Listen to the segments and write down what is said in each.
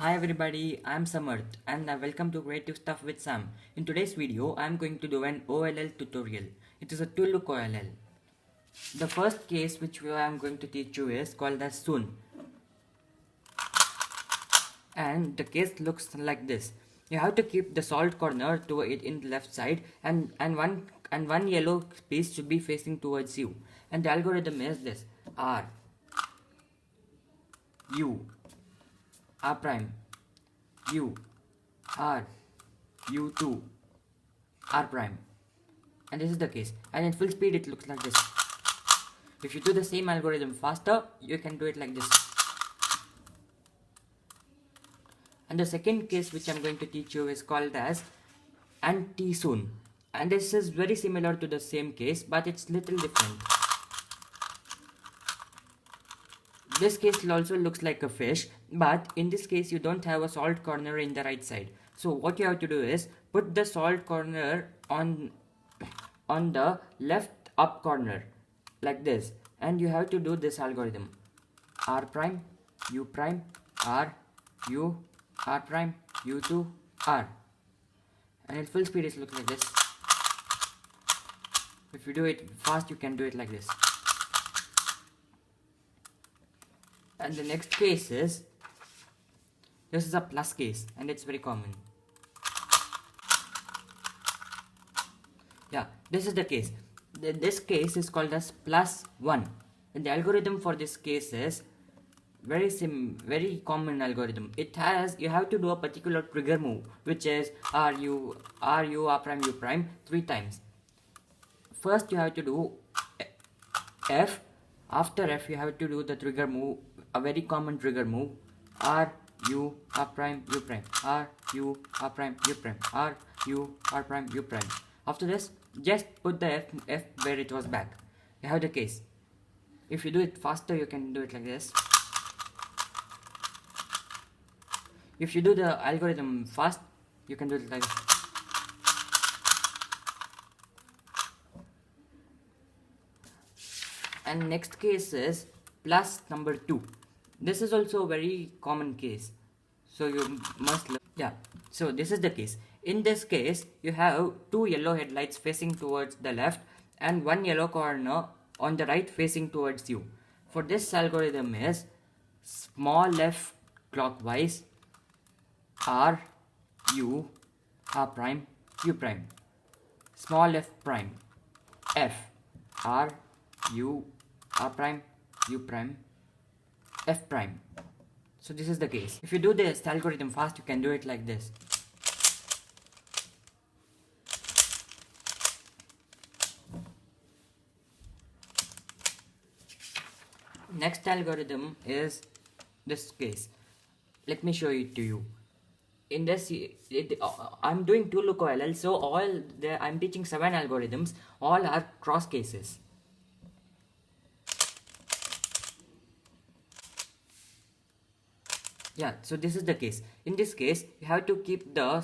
Hi everybody, I'm Samarth and welcome to Creative Stuff with Sam. In today's video, I'm going to do an OLL tutorial. It is a two-look OLL. The first case which I'm going to teach you is called as soon. And the case looks like this. You have to keep the salt corner to it in the left side and one yellow piece should be facing towards you. And the algorithm is this: R U R prime U R U2 R prime, and this is the case, and in full speed it looks like this. If you do the same algorithm faster, you can do it like this. And the second case which I'm going to teach you is called as anti-soon, and this is very similar to the same case but it's little different. This case also looks like a fish, but in this case you don't have a salt corner in the right side. So what you have to do is put the salt corner on the left up corner like this, and you have to do this algorithm: R prime U prime R U R prime U2 R, and in full speed it looks like this. If you do it fast, you can do it like this. And the next case is, this is a plus case and it's very common. Yeah, this is the case. This case is called as +1, and the algorithm for this case is very common algorithm. You have to do a particular trigger move, which is R prime U prime 3 times. First you have to do F. After F you have to do the trigger move, a very common trigger move: R prime U prime R prime U prime R prime U prime. After this, just put the F where it was back. You have the case. If you do it faster, you can do it like this. If you do the algorithm fast, you can do it like this. And next case is plus number 2. This is also a very common case, so you must learn. Yeah, so this is the case. In this case, you have 2 yellow headlights facing towards the left and 1 yellow corner on the right facing towards you. For this algorithm is small f clockwise R prime U prime, small f prime F R prime U prime F prime. So this is the case. If you do this algorithm fast, you can do it like this. Next algorithm is this case. Let me show it to you. In this, I'm doing 2-look OLL, so I'm teaching 7 algorithms. All are cross cases. Yeah, so this is the case. In this case, you have to keep the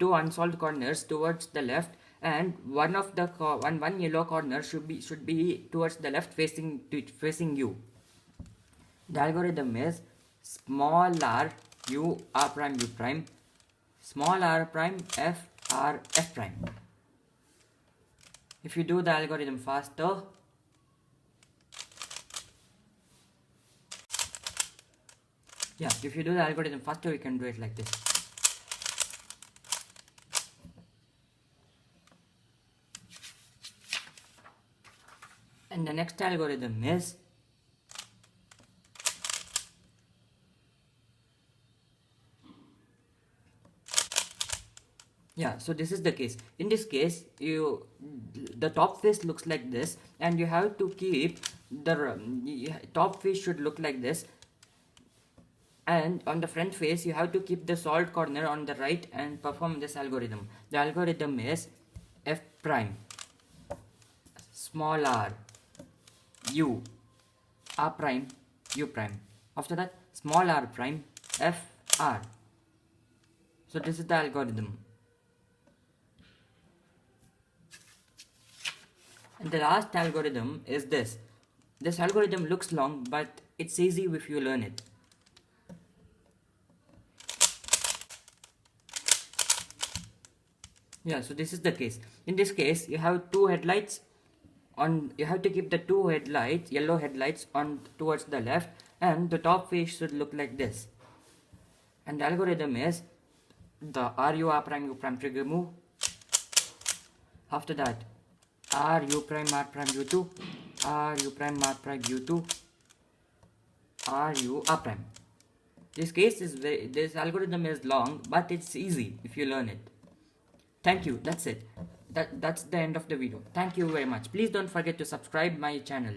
2 unsolved corners towards the left, and one yellow corner should be towards the left facing you. The algorithm is small r U R prime U prime, small r prime F R F prime. If you do the algorithm faster, if you do the algorithm faster, you can do it like this. And the next algorithm is so this is the case. In this case, the top face looks like this, and you have to keep the top face should look like this, and on the front face you have to keep the salt corner on the right and perform this algorithm. The algorithm is F prime small r U R prime U prime. After that, small r prime F R. So this is the algorithm. And the last algorithm is this. This algorithm looks long, but it's easy if you learn it. Yeah, so this is the case. In this case, you have two headlights on, you have to keep the two headlights, yellow headlights on towards the left, and the top face should look like this. And the algorithm is the RU R prime U prime trigger move. After that, RU prime R prime U2, RU prime R prime U2, RU R prime. This algorithm is long, but it's easy if you learn it. Thank you. That's it. That's the end of the video. Thank you very much. Please don't forget to subscribe my channel.